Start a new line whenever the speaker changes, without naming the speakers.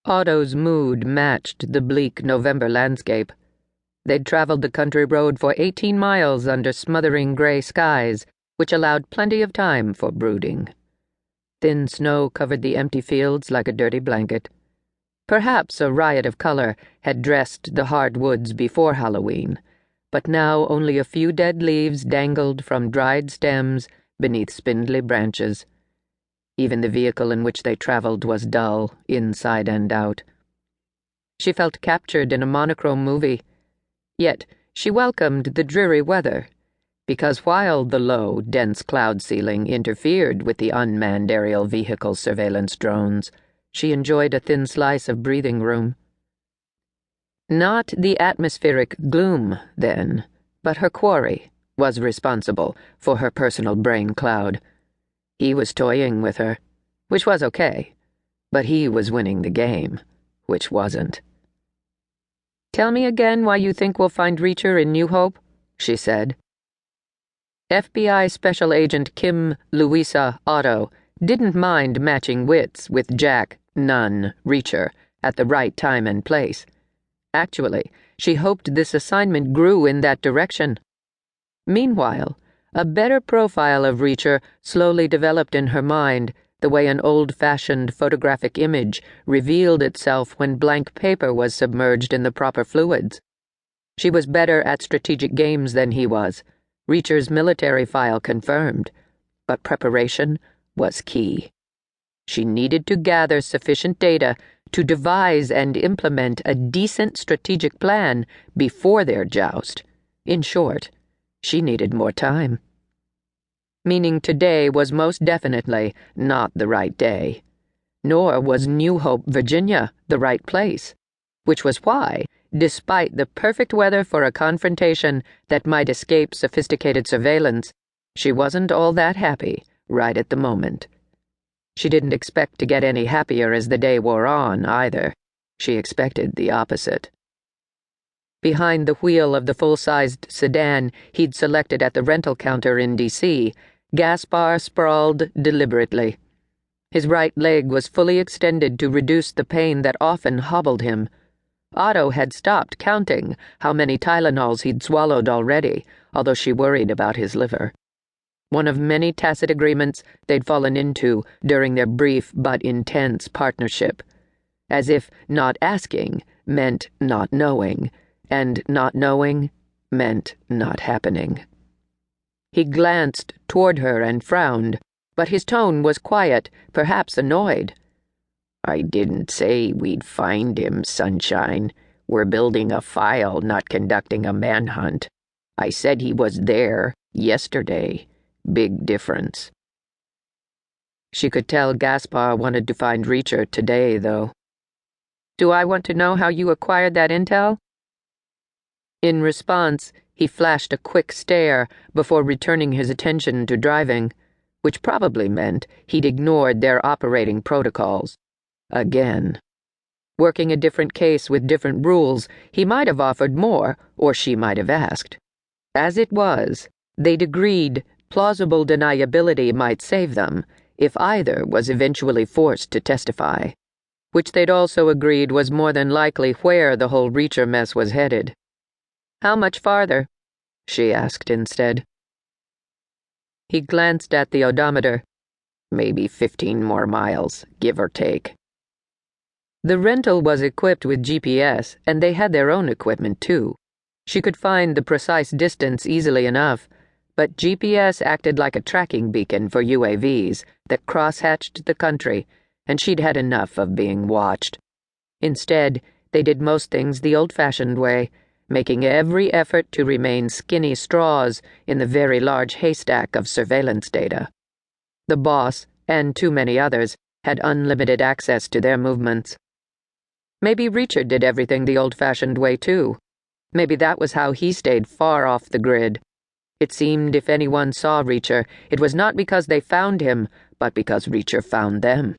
Otto's mood matched the bleak November landscape. They'd traveled the country road for 18 miles under smothering gray skies, which allowed plenty of time for brooding. Thin snow covered the empty fields like a dirty blanket. Perhaps a riot of color had dressed the hard woods before Halloween, but now only a few dead leaves dangled from dried stems beneath spindly branches. Even the vehicle in which they traveled was dull, inside and out. She felt captured in a monochrome movie. Yet she welcomed the dreary weather, because while the low, dense cloud ceiling interfered with the unmanned aerial vehicle surveillance drones, she enjoyed a thin slice of breathing room. Not the atmospheric gloom, then, but her quarry was responsible for her personal brain cloud. He was toying with her, which was okay, but he was winning the game, which wasn't. "Tell me again why you think we'll find Reacher in New Hope," she said. FBI Special Agent Kim Louisa Otto didn't mind matching wits with Jack Nunn Reacher at the right time and place. Actually, she hoped this assignment grew in that direction. Meanwhile, a better profile of Reacher slowly developed in her mind, the way an old-fashioned photographic image revealed itself when blank paper was submerged in the proper fluids. She was better at strategic games than he was. Reacher's military file confirmed, but preparation was key. She needed to gather sufficient data to devise and implement a decent strategic plan before their joust. In short, she needed more time. Meaning today was most definitely not the right day. Nor was New Hope, Virginia, the right place. Which was why, despite the perfect weather for a confrontation that might escape sophisticated surveillance, she wasn't all that happy right at the moment. She didn't expect to get any happier as the day wore on, either. She expected the opposite. Behind the wheel of the full-sized sedan he'd selected at the rental counter in D.C., Gaspar sprawled deliberately. His right leg was fully extended to reduce the pain that often hobbled him. Otto had stopped counting how many Tylenols he'd swallowed already, although she worried about his liver. One of many tacit agreements they'd fallen into during their brief but intense partnership. As if not asking meant not knowing, and not knowing meant not happening. He glanced toward her and frowned, but his tone was quiet, perhaps annoyed. "I didn't say we'd find him, sunshine. We're building a file, not conducting a manhunt. I said he was there yesterday. Big difference." She could tell Gaspar wanted to find Reacher today, though. "Do I want to know how you acquired that intel?" In response, he flashed a quick stare before returning his attention to driving, which probably meant he'd ignored their operating protocols. Again. Working a different case with different rules, he might have offered more, or she might have asked. As it was, they'd agreed plausible deniability might save them if either was eventually forced to testify, which they'd also agreed was more than likely where the whole Reacher mess was headed. "How much farther?" she asked instead. He glanced at the odometer. "Maybe 15 more miles, give or take." The rental was equipped with GPS, and they had their own equipment, too. She could find the precise distance easily enough, but GPS acted like a tracking beacon for UAVs that crosshatched the country, and she'd had enough of being watched. Instead, they did most things the old-fashioned way, making every effort to remain skinny straws in the very large haystack of surveillance data. The boss, and too many others, had unlimited access to their movements. Maybe Reacher did everything the old-fashioned way, too. Maybe that was how he stayed far off the grid. It seemed if anyone saw Reacher, it was not because they found him, but because Reacher found them.